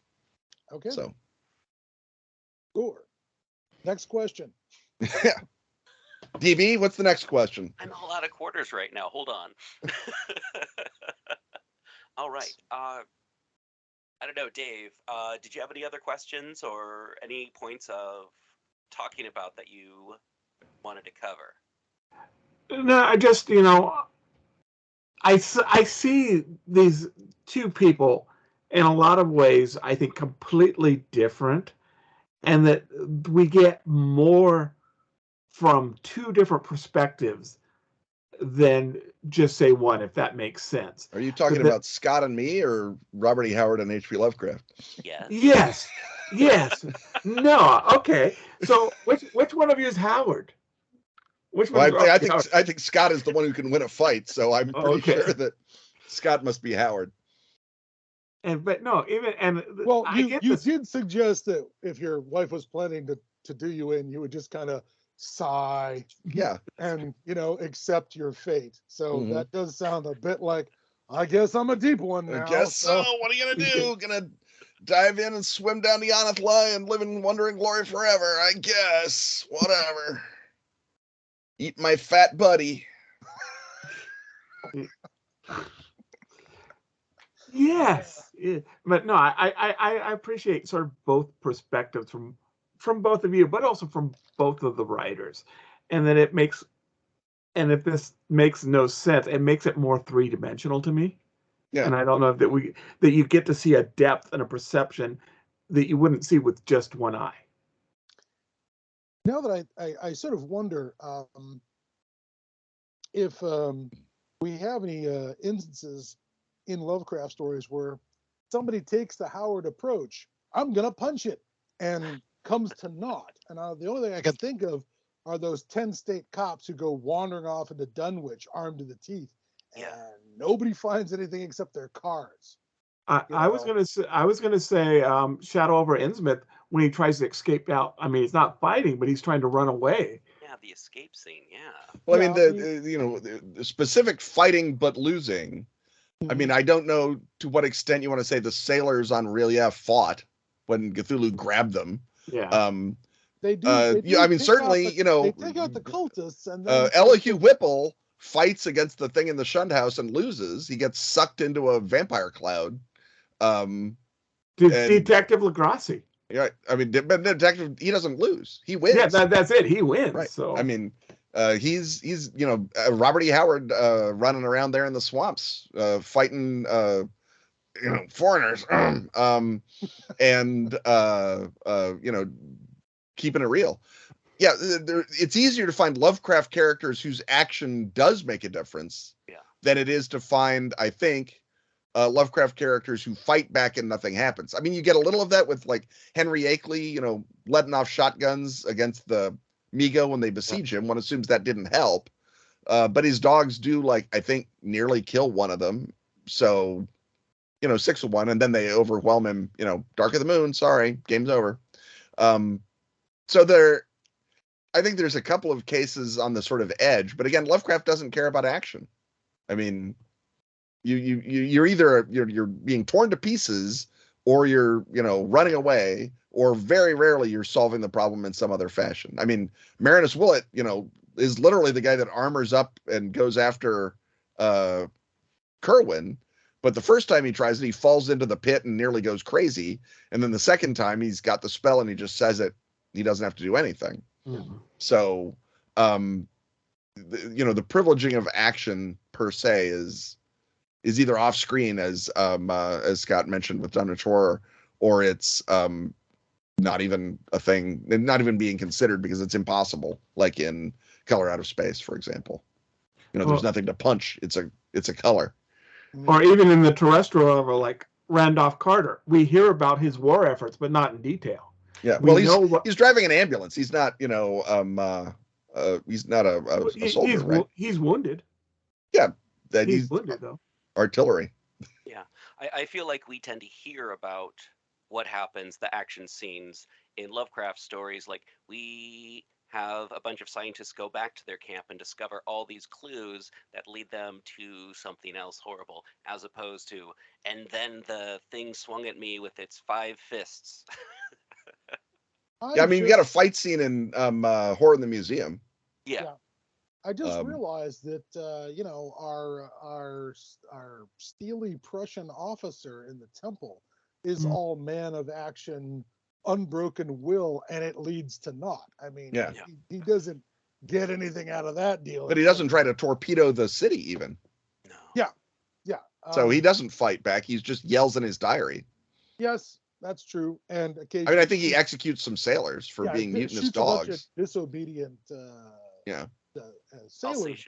Okay. So. Sure. Next question. Yeah. DB, what's the next question? I'm all out of quarters right now. Hold on. All right. I don't know, Dave. Did you have any other questions or any points of talking about that you wanted to cover? No, I just, I see these two people in a lot of ways, I think, completely different, and that we get more from two different perspectives than just say one, if that makes sense. Are you talking about Scott and me or Robert E. Howard and H.P. Lovecraft? Yes. Yes. No. Okay. So which one of you is Howard? Which one? Well, I think Scott is the one who can win a fight, so I'm pretty sure that Scott must be Howard. You did suggest that if your wife was planning to do you in, you would just kind of sigh, and accept your fate. So that does sound a bit like, I guess I'm a deep one now. I guess so. What are you gonna do? Gonna dive in and swim down to Yanathla and live in wandering glory forever? I guess. Whatever. Eat my fat buddy. Yes. Yeah. But no, I appreciate sort of both perspectives from both of you, but also from both of the writers. And then if this makes no sense, it makes it more three-dimensional to me. Yeah. And I don't know that you get to see a depth and a perception that you wouldn't see with just one eye. Now that I sort of wonder if we have any instances in Lovecraft stories where somebody takes the Howard approach, I'm going to punch it, and comes to naught. And the only thing I can think of are those 10 state cops who go wandering off into Dunwich armed to the teeth, and nobody finds anything except their cars. I was gonna say Shadow over Innsmouth, when he tries to escape out. I mean, he's not fighting, but he's trying to run away. Yeah, the escape scene. Yeah. Well, I mean, the specific fighting but losing. I mean, I don't know to what extent you want to say the sailors on REH fought. when Cthulhu grabbed them. Yeah. They do. I mean, certainly, they take out the cultists, and then Elihu Whipple fights against the thing in the shunned house and loses. He gets sucked into a vampire cloud. Detective Legrassi. Yeah, I mean, Detective, he doesn't lose. He wins. Yeah, that's it. He wins. Right. So I mean, he's Robert E. Howard running around there in the swamps, fighting foreigners, and keeping it real. Yeah, it's easier to find Lovecraft characters whose action does make a difference than it is to find, I think, Lovecraft characters who fight back and nothing happens. I mean, you get a little of that with like Henry Akeley, letting off shotguns against the Migo when they besiege him. One assumes that didn't help. But his dogs do, I think, nearly kill one of them. So, 6-1, and then they overwhelm him, Dark of the Moon, sorry, game's over. So I think there's a couple of cases on the sort of edge, but again, Lovecraft doesn't care about action. I mean, you're either you're being torn to pieces, or you're running away, or very rarely you're solving the problem in some other fashion. I mean, Marinus Willett, is literally the guy that armors up and goes after Kerwin, but the first time he tries it, he falls into the pit and nearly goes crazy, and then the second time he's got the spell and he just says it. He doesn't have to do anything. mm-hmm. So, the privileging of action per se is either off screen, as Scott mentioned with Dunwich Horror, or it's not even a thing, not even being considered because it's impossible. Like in Color Out of Space, for example, there's nothing to punch. It's a color. Or even in the terrestrial level, like Randolph Carter, we hear about his war efforts, but not in detail. Yeah, he's driving an ambulance. He's not, he's not a soldier, right? He's wounded. Yeah, he's wounded though. Artillery. Yeah, I feel like we tend to hear about what happens, the action scenes in Lovecraft stories. Like, we have a bunch of scientists go back to their camp and discover all these clues that lead them to something else horrible, as opposed to, and then the thing swung at me with its 5 fists. Yeah, I mean, you got a fight scene in Horror in the Museum. Yeah. I just realized that our steely Prussian officer in the temple is all man of action, unbroken will, and it leads to naught. I mean, he doesn't get anything out of that deal. But he doesn't try to torpedo the city even. No. Yeah. So he doesn't fight back. He just yells in his diary. Yes, that's true. And occasionally, I mean, I think he executes some sailors for being mutinous dogs. Disobedient. Sailors,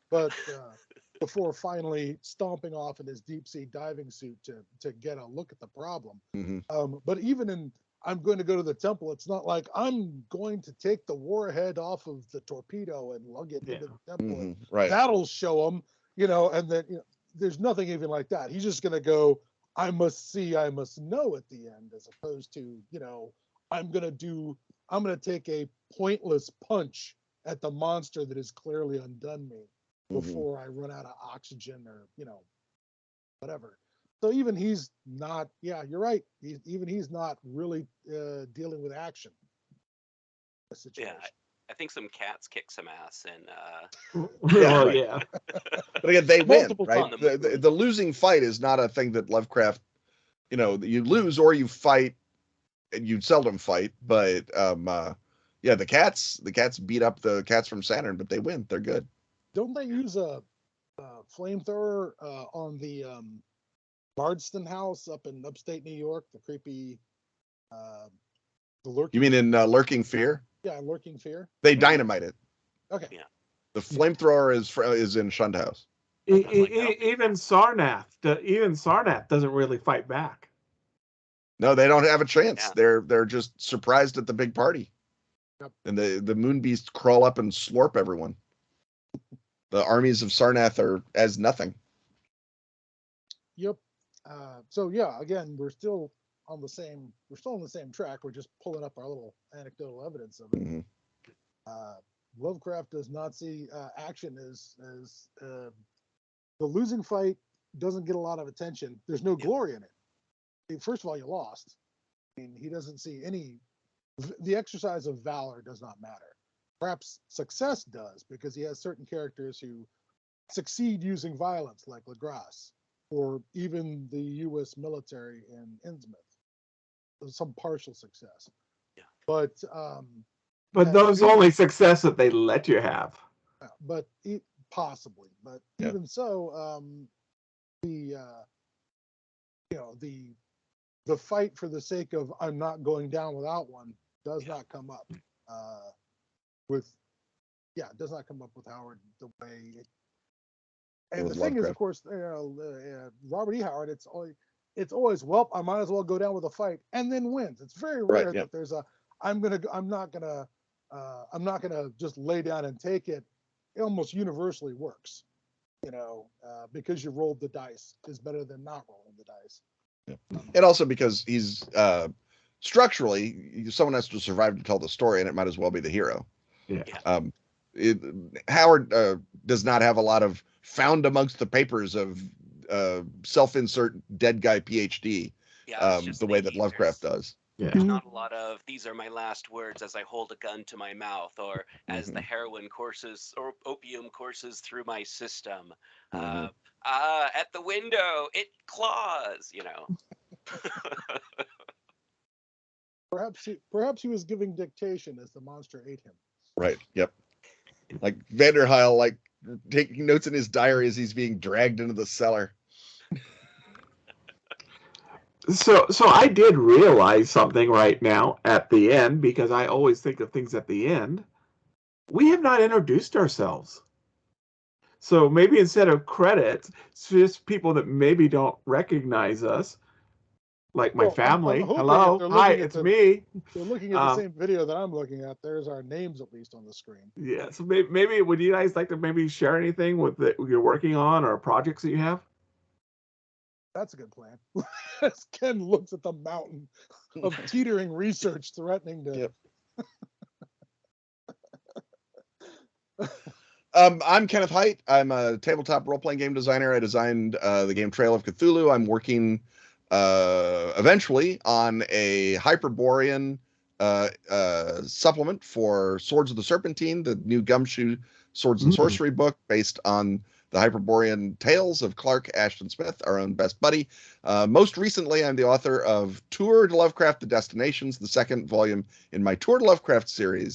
but before finally stomping off in his deep sea diving suit to get a look at the problem. Mm-hmm. But even in I'm going to go to the temple, it's not like I'm going to take the warhead off of the torpedo and lug it into the temple. Mm-hmm. Right. That'll show him, and then there's nothing even like that. He's just going to go, I must see, I must know at the end, as opposed to, I'm going to take a pointless punch at the monster that has clearly undone me before I run out of oxygen or, whatever. So even he's not, you're right. He's not really dealing with action. Yeah, I think some cats kick some ass and But again, they win, right? The losing fight is not a thing that Lovecraft, you lose or you fight, and you seldom fight, but the cats beat up the cats from Saturn, but they win. They're good. Don't they use a flamethrower on the Bardstown house up in upstate New York? The creepy, the lurking. You mean in Lurking Fear? Yeah, Lurking Fear. They dynamite it. Okay. Yeah. The flamethrower is in Shunned House. Even Sarnath doesn't really fight back. No, they don't have a chance. Yeah. They're just surprised at the big party. Yep. And the moon beasts crawl up and slurp everyone. The armies of Sarnath are as nothing. Yep. So yeah, again, we're still on the same track. We're just pulling up our little anecdotal evidence of it. Mm-hmm. Lovecraft does not see action as the losing fight doesn't get a lot of attention. There's no glory in it. First of all, you lost. I mean, he doesn't see any. The exercise of valor does not matter. Perhaps success does, because he has certain characters who succeed using violence, like Legrasse, or even the U.S. military in Innsmouth. There's some partial success. Yeah. But But those only success that they let you have. But possibly. But even so, the fight for the sake of I'm not going down without one does not come up does not come up with Howard the way it. And the thing is, of course, Robert E. Howard, it's always, well, I might as well go down with a fight, and then wins. It's very rare that there's a I'm not gonna just lay down and take it. It almost universally works, because you rolled the dice is better than not rolling the dice. Yeah. And also because he's structurally, someone has to survive to tell the story, and it might as well be the hero. Yeah. Howard does not have a lot of found amongst the papers of self-insert dead guy PhD, the way that Lovecraft does. Yeah. There's not a lot of these are my last words as I hold a gun to my mouth, or as the heroin courses or opium courses through my system. At the window, it claws, Perhaps he was giving dictation as the monster ate him. Right. Yep. Like Vanderheil, like taking notes in his diary as he's being dragged into the cellar. So I did realize something right now at the end, because I always think of things at the end. We have not introduced ourselves. So maybe instead of credits, it's just people that maybe don't recognize us, like my family. Hello, hi, it's me. They're looking at the same video that I'm looking at. There's our names at least on the screen. Yeah, so maybe would you guys like to maybe share anything with that you're working on or projects that you have? That's a good plan. As Ken looks at the mountain of teetering research threatening to. Yep. I'm Kenneth Hite. I'm a tabletop role-playing game designer. I designed the game Trail of Cthulhu. I'm working eventually on a Hyperborean supplement for Swords of the Serpentine, the new Gumshoe Swords and Sorcery book based on the Hyperborean tales of Clark Ashton Smith, our own best buddy. Most recently, I'm the author of Tour to Lovecraft: The Destinations, the second volume in my Tour to Lovecraft series.